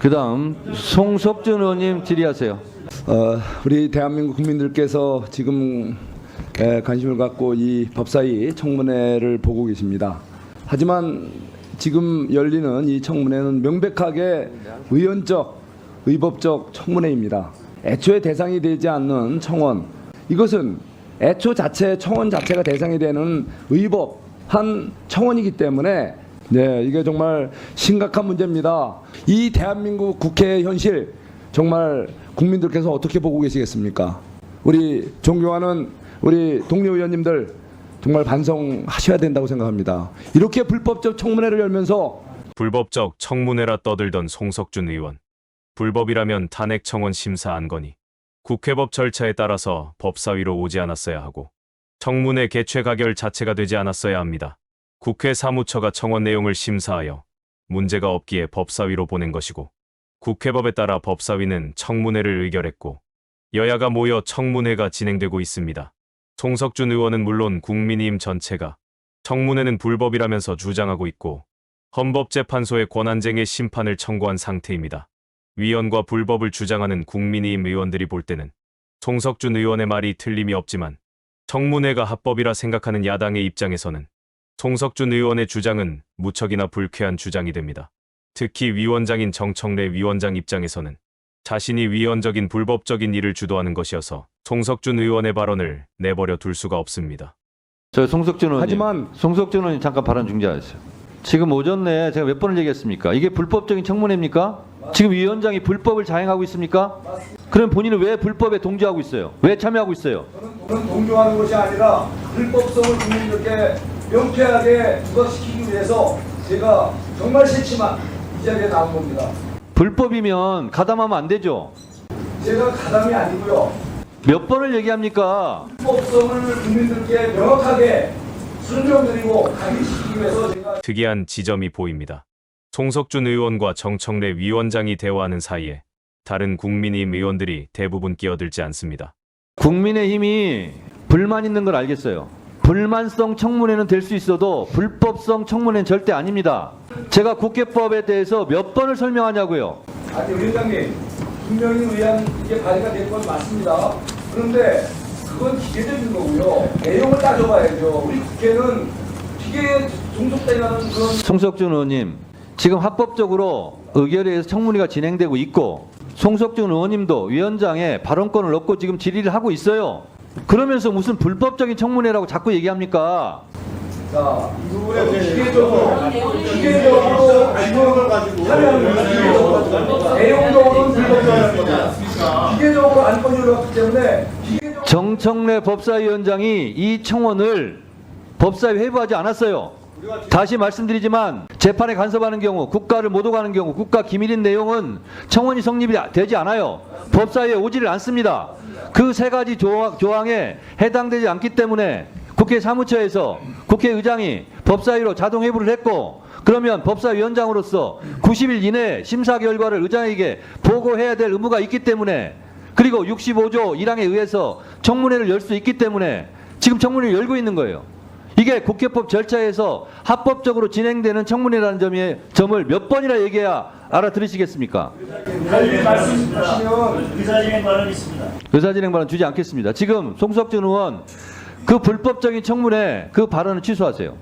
그다음 송석준 의원님 질의하세요. 우리 대한민국 국민들께서 지금 관심을 갖고 이 법사위 청문회를 보고 계십니다. 하지만 지금 열리는 이 청문회는 명백하게 의원적, 의법적 청문회입니다. 애초에 대상이 되지 않는 청원, 이것은 애초 자체, 청원 자체가 대상이 되는 의법한 청원이기 때문에 이게 정말 심각한 문제입니다. 이 대한민국 국회의 현실 정말 국민들께서 어떻게 보고 계시겠습니까? 우리 존경하는 우리 동료 의원님들 정말 반성하셔야 된다고 생각합니다. 이렇게 불법적 청문회를 열면서 불법적 청문회라 떠들던 송석준 의원. 불법이라면 탄핵 청원 심사 안건이 국회법 절차에 따라서 법사위로 오지 않았어야 하고 청문회 개최 가결 자체가 되지 않았어야 합니다. 국회 사무처가 청원 내용을 심사하여 문제가 없기에 법사위로 보낸 것이고 국회법에 따라 법사위는 청문회를 의결했고 여야가 모여 청문회가 진행되고 있습니다. 송석준 의원은 물론 국민의힘 전체가 청문회는 불법이라면서 주장하고 있고 헌법재판소에 권한쟁의 심판을 청구한 상태입니다. 위헌과 불법을 주장하는 국민의힘 의원들이 볼 때는 송석준 의원의 말이 틀림이 없지만 청문회가 합법이라 생각하는 야당의 입장에서는 송석준 의원의 주장은 무척이나 불쾌한 주장이 됩니다. 특히 위원장인 정청래 위원장 입장에서는 자신이 위헌적인 불법적인 일을 주도하는 것이어서 송석준 의원의 발언을 내버려 둘 수가 없습니다. 저 송석준 의원님, 하지만 송석준 의원님 잠깐 발언 중지하세요. 지금 오전 내에 제가 몇 번을 얘기했습니까? 이게 불법적인 청문회입니까? 지금 위원장이 불법을 자행하고 있습니까? 그럼 본인은 왜 불법에 동조하고 있어요? 왜 참여하고 있어요? 저는 동조하는 것이 아니라 불법성을 국민들께 명쾌하게 부각시키기 위해서 제가 정말 싫지만 이 자리에 나온 겁니다. 불법이면 가담하면 안 되죠. 제가 가담이 아니고요. 몇 번을 얘기합니까? 불법성을 국민들께 명확하게 설명드리고 각인시키기 위해서 제가 특이한 지점이 보입니다. 송석준 의원과 정청래 위원장이 대화하는 사이에 다른 국민의힘 의원들이 대부분 끼어들지 않습니다. 국민의힘이 불만 있는 걸 알겠어요. 불만성 청문회는 될 수 있어도 불법성 청문회는 절대 아닙니다. 제가 국회법에 대해서 몇 번을 설명하냐고요. 아니 위원장님 분명히 의안 이게 발의가 된 건 맞습니다. 그런데 그건 기계적인 거고요. 내용을 따져봐야죠. 우리 국회는 기계에 종속되는 그런. 송석준 의원님, 지금 합법적으로 의결위에서 청문회가 진행되고 있고 송석준 의원님도 위원장의 발언권을 얻고 지금 질의를 하고 있어요. 그러면서 무슨 불법적인 청문회라고 자꾸 얘기합니까? 자, 이 부분에 기계적으로 안건을 가지고 내용적으로는 불법적인 겁니다. 기계적으로 안건이 올랐기 때문에 정청래 법사위원장이 이 청원을 법사위 회부하지 않았어요. 다시 말씀드리지만 재판에 간섭하는 경우, 국가를 못 오가는 경우, 국가 기밀인 내용은 청원이 성립이 되지 않아요. 법사위에 오지를 않습니다. 그 세 가지 조항에 해당되지 않기 때문에 국회 사무처에서 국회의장이 법사위로 자동 회부를 했고, 그러면 법사위원장으로서 90일 이내에 심사 결과를 의장에게 보고해야 될 의무가 있기 때문에, 그리고 65조 1항에 의해서 청문회를 열 수 있기 때문에 지금 청문회를 열고 있는 거예요. 이게 국회법 절차에서 합법적으로 진행되는 청문회라는 점을 몇 번이나 얘기해야 알아들으시겠습니까? 의사진행 발언이 있습니다. 의사진행 발언 주지 않겠습니다. 지금 송석준 의원 그 불법적인 청문회 그 발언을 취소하세요.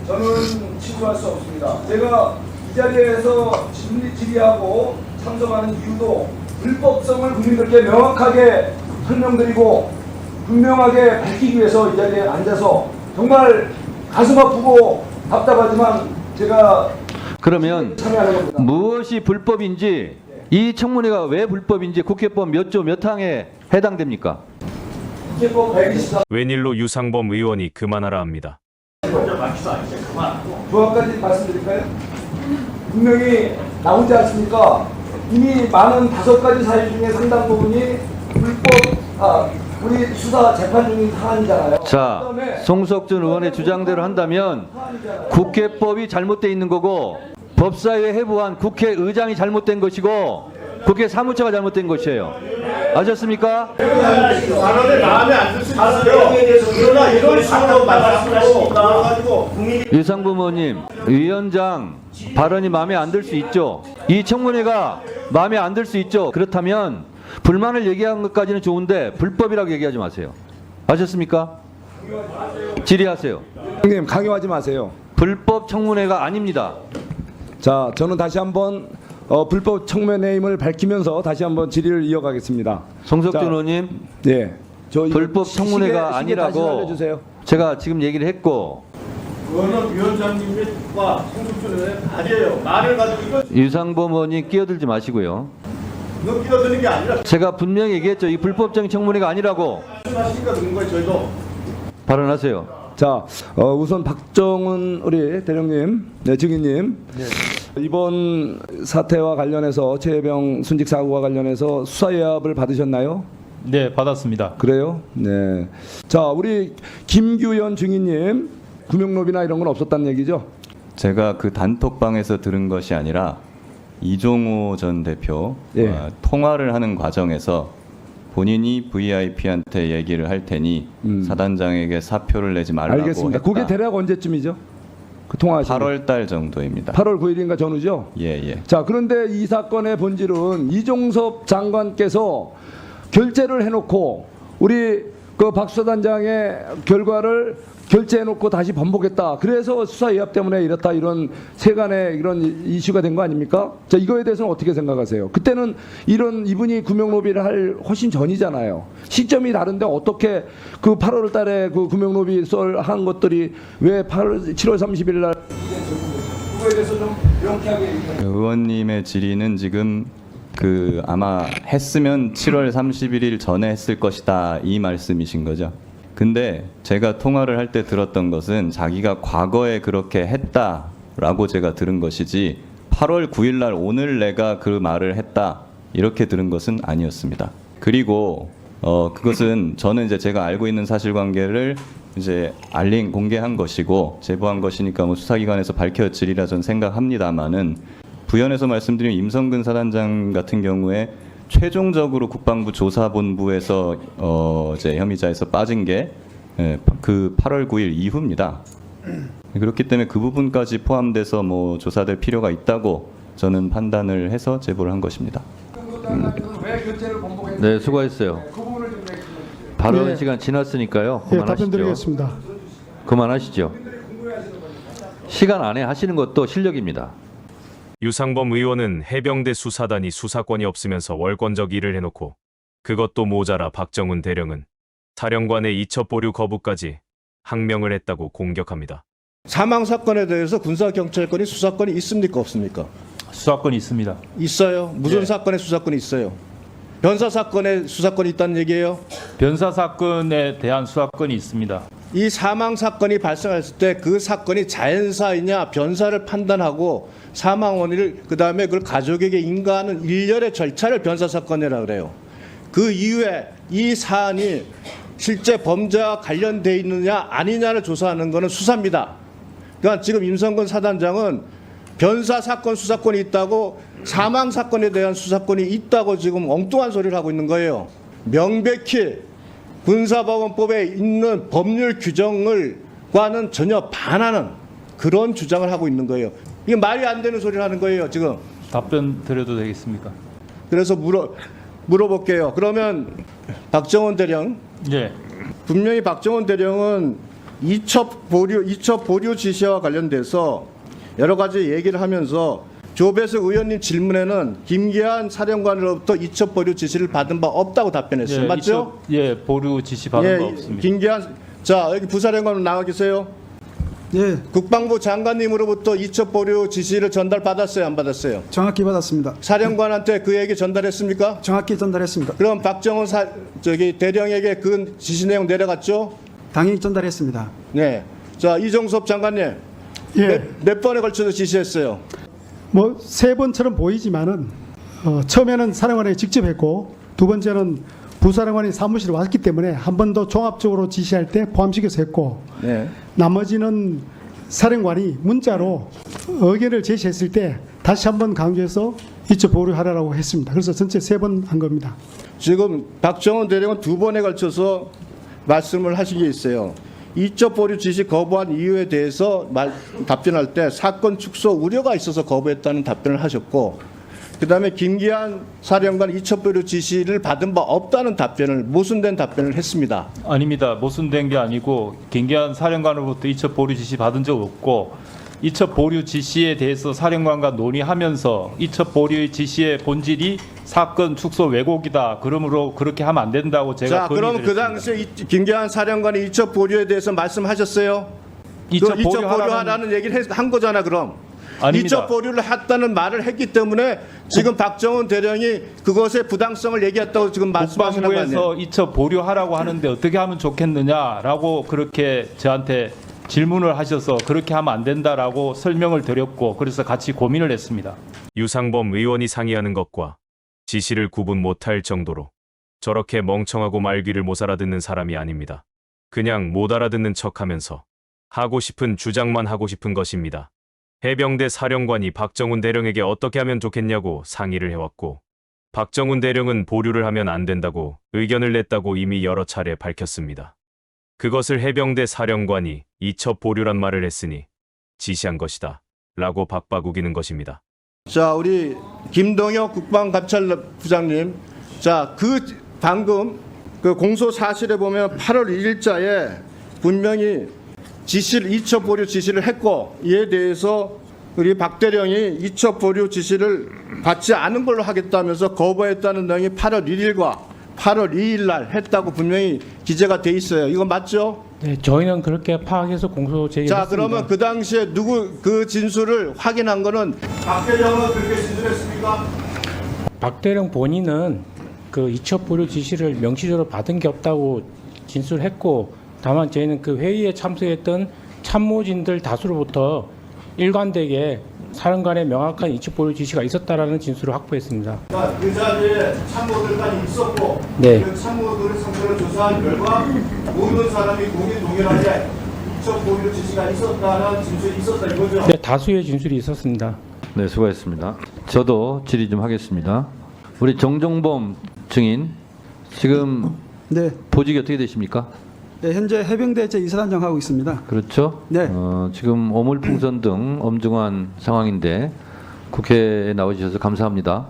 저는 취소할 수 없습니다. 제가 이 자리에서 질의하고 참석하는 이유도 불법성을 국민들께 명확하게 설명드리고 분명하게 밝히기 위해서 이 자리에 앉아서 정말 가슴 아프고 답답하지만 제가 그러면 참여하는 겁니다. 무엇이 불법인지, 이 청문회가 왜 불법인지 국회법 몇 조 몇 항에 해당됩니까? 국회법 124 웬일로 유상범 의원이 그만하라 합니다. 조항까지 말씀드릴까요? 분명히 나오지 않습니까? 이미 많은 5가지 사유 중에 상당 부분이 우리 수사 재판 중인 사안이잖아요. 자, 그다음에 송석준 의원의 주장대로 한다면 국회법이 잘못되어 있는 거고 법사위에 회부한 국회의장이 잘못된 것이고 국회 사무처가 잘못된 것이에요. 아셨습니까? 발언을 마음에 안 들 수 있어요. 그러나 이런 식으로 말씀하시니까 유상범 의원님, 위원장 발언이 마음에 안 들 수 있죠. 이 청문회가 마음에 안 들 수 있죠. 그렇다면 불만을 얘기한 것까지는 좋은데 불법이라고 얘기하지 마세요. 아셨습니까? 질의하세요. 형님 강요하지 마세요. 불법 청문회가 아닙니다. 자, 저는 다시 한번 불법 청문회임을 밝히면서 다시 한번 질의를 이어가겠습니다. 송석준 자, 의원님, 예. 저 불법 청문회가 시계 다시 아니라고 알려주세요. 제가 지금 얘기를 했고, 그거는 위원장님과 송석준 의원의 말이에요. 말을 가지고 이거 유상범 의원님 끼어들지 마시고요. 끼어드는 게 아니라 제가 분명히 얘기했죠. 이 불법적인 청문회가 아니라고. 말씀하시니까 그런 거예요. 저희도. 발언하세요. 자, 우선 박정훈 우리 대령님, 네, 증인님, 이번 사태와 관련해서 최혜병 순직 사고와 관련해서 수사 예압을 받으셨나요? 네, 받았습니다. 그래요? 네. 자, 우리 김규현 증인님, 구명로비나 이런 건 없었다는 얘기죠? 제가 그 단톡방에서 들은 것이 아니라 이종호 전 대표 예. 통화를 하는 과정에서 본인이 VIP한테 얘기를 할 테니 사단장에게 사표를 내지 말라고 알겠습니다. 했다. 그게 대략 언제쯤이죠? 그 통화하신 8월 달 정도입니다. 8월 9일인가 전후죠? 예. 자, 그런데 이 사건의 본질은 이종섭 장관께서 결재를 해놓고 우리 그 박 수사단장의 결과를 결재해놓고 다시 번복했다. 그래서 수사 예압 때문에 이렇다, 이런 세간의 이런 이슈가 된 거 아닙니까? 자, 이거에 대해서는 어떻게 생각하세요? 그때는 이분이 구명로비를 할 훨씬 전이잖아요. 시점이 다른데 어떻게 그 8월 달에 그 구명로비 한 것들이 왜 7월 30일 날 그거에 대해서 좀 명쾌하게 얘기해주세요. 의원님의 질의는 지금 그 아마 했으면 7월 31일 전에 했을 것이다, 이 말씀이신 거죠? 근데 제가 통화를 할 때 들었던 것은 자기가 과거에 그렇게 했다라고 제가 들은 것이지 8월 9일 날 오늘 내가 그 말을 했다 이렇게 들은 것은 아니었습니다. 그리고 그것은 저는 이제 제가 알고 있는 사실관계를 이제 공개한 것이고 제보한 것이니까 뭐 수사기관에서 밝혀지리라 전 생각합니다만은 부연해서 말씀드린 임성근 사단장 같은 경우에 최종적으로 국방부 조사본부에서 이제 혐의자에서 빠진 게 그 8월 9일 이후입니다. 그렇기 때문에 그 부분까지 포함돼서 뭐 조사될 필요가 있다고 저는 판단을 해서 제보를 한 것입니다. 왜 결재를 번복했는지 네, 수고했어요. 그 부분을 좀 얘기해 주세요. 발언 네. 시간 지났으니까요. 예, 답변 그만하시죠. 드리겠습니다. 그만하시죠. 시간 안에 하시는 것도 실력입니다. 유상범 의원은 해병대 수사단이 수사권이 없으면서 월권적 일을 해놓고 그것도 모자라 박정훈 대령은 사령관의 이첩 보류 거부까지 항명을 했다고 공격합니다. 사망 사건에 대해서 군사 경찰권이 수사권이 있습니까 없습니까? 수사권이 있습니다. 있어요. 무슨 사건에 수사권이 있어요? 변사 사건에 수사권이 있다는 얘기예요. 변사 사건에 대한 수사권이 있습니다. 이 사망 사건이 발생했을 때 그 사건이 자연사이냐 변사를 판단하고 사망 원인을 그다음에 그걸 가족에게 인가하는 일련의 절차를 변사 사건이라고 그래요. 그 이후에 이 사안이 실제 범죄와 관련돼 있느냐 아니냐를 조사하는 것은 수사입니다. 그러니까 지금 임성근 사단장은 변사 사건 수사권이 있다고 사망 사건에 대한 수사권이 있다고 지금 엉뚱한 소리를 하고 있는 거예요. 명백히 군사법원법에 있는 법률 규정을과는 전혀 반하는 그런 주장을 하고 있는 거예요. 이게 말이 안 되는 소리를 하는 거예요, 지금. 답변 드려도 되겠습니까? 그래서 물어볼게요. 그러면 박정훈 대령, 예. 분명히 박정훈 대령은 이첩 보류 지시와 관련돼서 여러 가지 얘기를 하면서 조배석 의원님 질문에는 김기한 사령관으로부터 이첩 보류 지시를 받은 바 없다고 답변했어요. 맞죠? 보류 지시 받은 바 없습니다. 김기한, 자 여기 부사령관 나와 계세요. 예, 국방부 장관님으로부터 이첩 보류 지시를 전달받았어요, 안 받았어요? 정확히 받았습니다. 사령관한테 그 얘기 전달했습니까? 정확히 전달했습니다. 그럼 박정훈 대령에게 그 지시 내용 내려갔죠? 당연히 전달했습니다. 네. 자, 이종섭 장관님. 예, 몇 번에 걸쳐서 지시했어요? 뭐 세 번처럼 보이지만은 처음에는 사령관이 직접 했고 두 번째는 부사령관이 사무실에 왔기 때문에 한 번 더 종합적으로 지시할 때 포함시켜서 했고 네. 나머지는 사령관이 문자로 의견을 제시했을 때 다시 한번 강조해서 이첩 보류하라고 했습니다. 그래서 전체 세 번 한 겁니다. 지금 박정훈 대령은 두 번에 걸쳐서 말씀을 하신 게 있어요. 이첩 보류 지시 거부한 이유에 대해서 답변할 때 사건 축소 우려가 있어서 거부했다는 답변을 하셨고 그다음에 김기한 사령관 이첩보류 지시를 받은 바 없다는 답변을 모순된 답변을 했습니다. 아닙니다. 모순된 게 아니고 김기한 사령관으로부터 이첩 보류 지시 받은 적 없고 이첩 보류 지시에 대해서 사령관과 논의하면서 이첩 보류 지시의 본질이 사건 축소 왜곡이다. 그러므로 그렇게 하면 안 된다고 제가 자, 그럼 그 건의드렸습니다. 당시에 김기한 사령관이 이첩 보류에 대해서 말씀하셨어요? 이첩 이첩 보류하라는 보류하라는 얘기를 한 거잖아, 그럼. 아닙니다. 이첩 보류를 했다는 말을 했기 때문에 지금 박정훈 대령이 그것의 부당성을 얘기했다고 지금 말씀하시는 거 아니에요? 국방부에서 이첩 보류하라고 하는데 어떻게 하면 좋겠느냐라고 그렇게 저한테 질문을 하셔서 그렇게 하면 안 된다라고 설명을 드렸고 그래서 같이 고민을 했습니다. 유상범 의원이 상의하는 것과 지시를 구분 못할 정도로 저렇게 멍청하고 말귀를 못 알아듣는 사람이 아닙니다. 그냥 못 알아듣는 척하면서 하고 싶은 주장만 하고 싶은 것입니다. 해병대 사령관이 박정훈 대령에게 어떻게 하면 좋겠냐고 상의를 해왔고 박정훈 대령은 보류를 하면 안 된다고 의견을 냈다고 이미 여러 차례 밝혔습니다. 그것을 해병대 사령관이 이첩 보류란 말을 했으니 지시한 것이다 라고 박바구기는 것입니다. 자, 우리 김동혁 국방감찰부장님, 자, 방금 그 공소 사실에 보면 8월 1일자에 분명히 지시를 이첩 보류 지시를 했고 이에 대해서 우리 박 대령이 이첩 보류 지시를 받지 않은 걸로 하겠다면서 거부했다는 내용이 8월 1일과 8월 2일 날 했다고 분명히 기재가 돼 있어요. 이거 맞죠? 네, 저희는 그렇게 파악해서 공소 제기했습니다. 자, 그러면 그 당시에 그 진술을 확인한 거는 박 대령은 그렇게 진술했습니까? 박 대령 본인은 그 이첩 보류 지시를 명시적으로 받은 게 없다고 진술했고 다만 저희는 그 회의에 참석했던 참모진들 다수로부터 일관되게 사령관의 명확한 이첩 보류 지시가 있었다라는 진술을 확보했습니다. 그 자리에 참모들까지 있었고 네. 그 참모들을 상대로 조사한 결과 모든 사람이 동일하게 이첩 보류 지시가 있었다는 진술이 있었다 이거죠? 네, 다수의 진술이 있었습니다. 네, 수고했습니다. 저도 질의 좀 하겠습니다. 우리 정종범 증인, 지금 네, 보직이 어떻게 되십니까? 네, 현재 해병대 제2사단장 하고 있습니다. 그렇죠? 네. 지금 오물풍선 등 엄중한 상황인데 국회에 나와주셔서 감사합니다.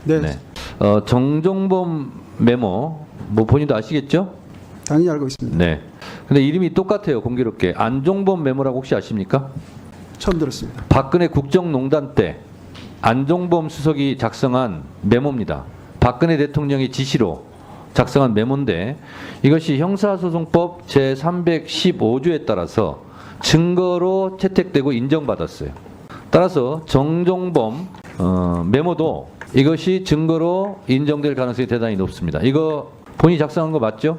네, 정종범 메모, 뭐 본인도 아시겠죠? 당연히 알고 있습니다. 네. 근데 이름이 똑같아요, 공교롭게. 안종범 메모라고 혹시 아십니까? 처음 들었습니다. 박근혜 국정농단 때 안종범 수석이 작성한 메모입니다. 박근혜 대통령의 지시로 작성한 메모인데 이것이 형사소송법 제315조에 따라서 증거로 채택되고 인정받았어요. 따라서 정종범 메모도 이것이 증거로 인정될 가능성이 대단히 높습니다. 이거 본인이 작성한 거 맞죠?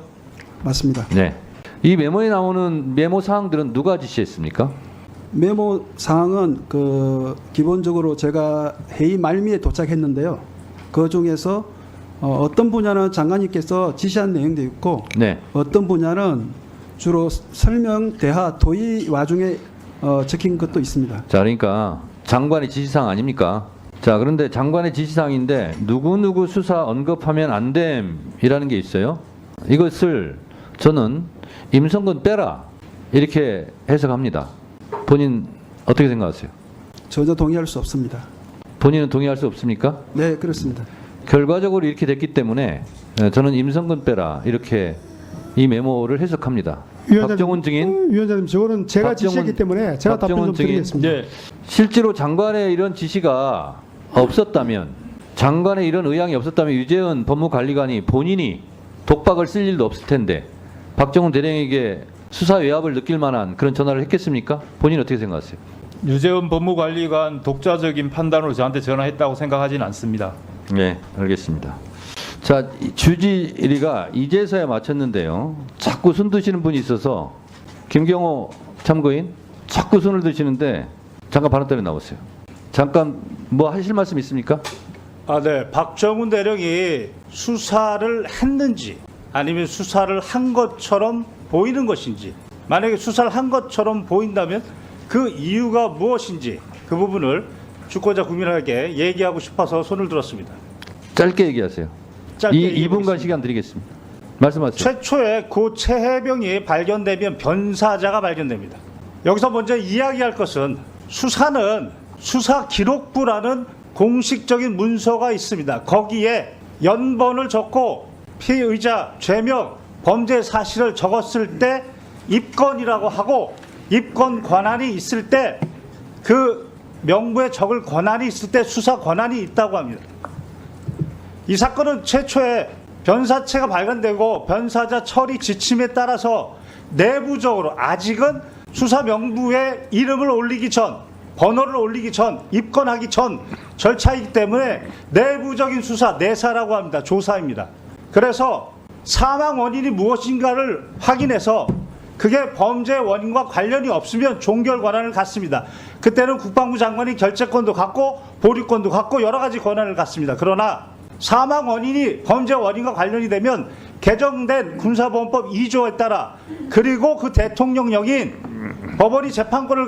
맞습니다. 네. 이 메모에 나오는 메모 사항들은 누가 지시했습니까? 메모 사항은 기본적으로 제가 회의 말미에 도착했는데요. 그 중에서 어떤 분야는 장관님께서 지시한 내용도 있고 네. 어떤 분야는 주로 설명, 대화, 도의 와중에 적힌 것도 있습니다. 자, 그러니까 장관의 지시사항 아닙니까? 자, 그런데 장관의 지시사항인데 누구누구 수사 언급하면 안 됨이라는 게 있어요. 이것을 저는 임성근 빼라 이렇게 해석합니다. 본인 어떻게 생각하세요? 전혀 동의할 수 없습니다. 본인은 동의할 수 없습니까? 네, 그렇습니다. 결과적으로 이렇게 됐기 때문에 저는 임성근 빼라 이렇게 이 메모를 해석합니다. 박정훈 증인, 위원장님, 저거는 제가 박정훈- 지시했기 때문에 제가 답변 좀 박정훈 증인. 드리겠습니다. 네, 실제로 장관의 이런 지시가 없었다면, 장관의 이런 의향이 없었다면 유재은 법무관리관이 본인이 독박을 쓸 일도 없을 텐데 박정훈 대령에게 수사 외압을 느낄 만한 그런 전화를 했겠습니까? 본인 어떻게 생각하세요? 유재은 법무관리관 독자적인 판단으로 저한테 전화했다고 생각하지는 않습니다. 네, 알겠습니다. 자, 주지리가 이제서야 마쳤는데요. 자꾸 손 드시는 분이 있어서 김경호 참고인 자꾸 손을 드시는데 잠깐 발언 나오세요. 잠깐 뭐 하실 말씀 있습니까? 네. 박정훈 대령이 수사를 했는지 아니면 수사를 한 것처럼 보이는 것인지, 만약에 수사를 한 것처럼 보인다면 그 이유가 무엇인지 그 부분을 주권자 국민에게 얘기하고 싶어서 손을 들었습니다. 짧게 얘기하세요. 짧게 2분간 얘기해보겠습니다. 시간 드리겠습니다. 말씀하세요. 최초에 고 최해병이 발견되면 변사자가 발견됩니다. 여기서 먼저 이야기할 것은 수사는 수사 기록부라는 공식적인 문서가 있습니다. 거기에 연번을 적고 피의자, 죄명, 범죄 사실을 적었을 때 입건이라고 하고 입건 권한이 있을 때 그 명부에 적을 권한이 있을 때 수사 권한이 있다고 합니다. 이 사건은 최초에 변사체가 발견되고 변사자 처리 지침에 따라서 내부적으로 아직은 수사 명부에 이름을 올리기 전, 번호를 올리기 전, 입건하기 전 절차이기 때문에 내부적인 수사, 내사라고 합니다. 조사입니다. 그래서 사망 원인이 무엇인가를 확인해서 그게 범죄 원인과 관련이 없으면 종결 권한을 갖습니다. 그때는 국방부 장관이 결재권도 갖고 보류권도 갖고 여러 가지 권한을 갖습니다. 그러나 사망 원인이 범죄 원인과 관련이 되면 개정된 군사보험법 2조에 따라 그리고 그 대통령령인 법원이 재판권을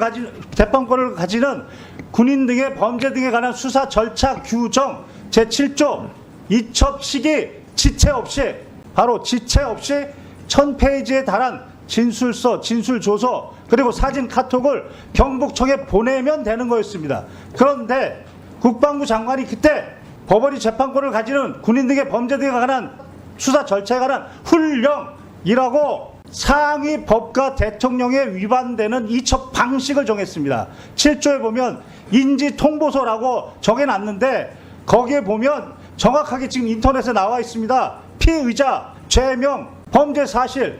가지는 군인 등의 범죄 등에 관한 수사 절차 규정 제7조 이첩 시기 지체 없이 바로 지체 없이 1000페이지에 달한 진술서, 진술조서 그리고 사진 카톡을 경북청에 보내면 되는 거였습니다. 그런데 국방부 장관이 그때 법원이 재판권을 가지는 군인 등의 범죄 등에 관한 수사 절차에 관한 훈령이라고 상위 법과 대통령에 위반되는 이첩 방식을 정했습니다. 7조에 보면 인지통보서라고 정해놨는데 거기에 보면 정확하게 지금 인터넷에 나와 있습니다. 피의자, 죄명, 범죄 사실,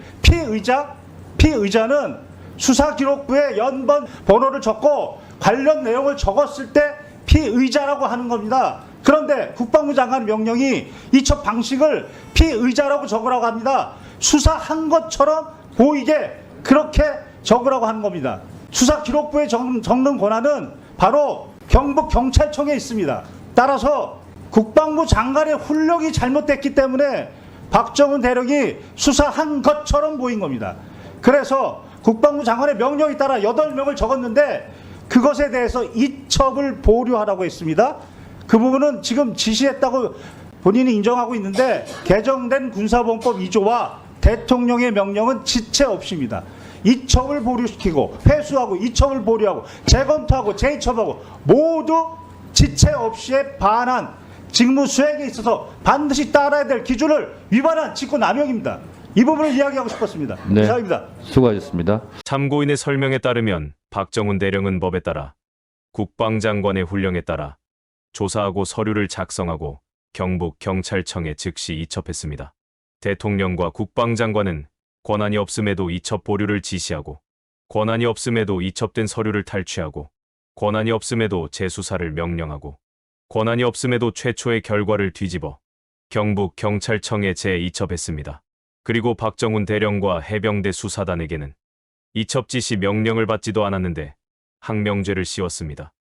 피의자는 수사기록부에 연번 번호를 적고 관련 내용을 적었을 때 피의자라고 하는 겁니다. 그런데 국방부 장관 명령이 이첩 방식을 피의자라고 적으라고 합니다. 수사한 것처럼 보이게 그렇게 적으라고 하는 겁니다. 수사기록부에 적는 권한은 바로 경북경찰청에 있습니다. 따라서 국방부 장관의 훈령이 잘못됐기 때문에 박정훈 대령이 수사한 것처럼 보인 겁니다. 그래서 국방부 장관의 명령에 따라 8명을 적었는데 그것에 대해서 이첩을 보류하라고 했습니다. 그 부분은 지금 지시했다고 본인이 인정하고 있는데 개정된 군사보험법 2조와 대통령의 명령은 지체 없이입니다. 이첩을 보류시키고 회수하고 이첩을 보류하고 재검토하고 재이첩하고 모두 지체 없이에 반한 직무 수행에 있어서 반드시 따라야 될 기준을 위반한 직권남용입니다. 이 부분을 이야기하고 싶었습니다. 네. 이상입니다. 수고하셨습니다. 참고인의 설명에 따르면 박정훈 대령은 법에 따라 국방장관의 훈령에 따라 조사하고 서류를 작성하고 경북경찰청에 즉시 이첩했습니다. 대통령과 국방장관은 권한이 없음에도 이첩 보류를 지시하고 권한이 없음에도 이첩된 서류를 탈취하고 권한이 없음에도 재수사를 명령하고 권한이 없음에도 최초의 결과를 뒤집어 경북경찰청에 재이첩했습니다. 그리고 박정훈 대령과 해병대 수사단에게는 이첩 지시 명령을 받지도 않았는데 항명죄를 씌웠습니다.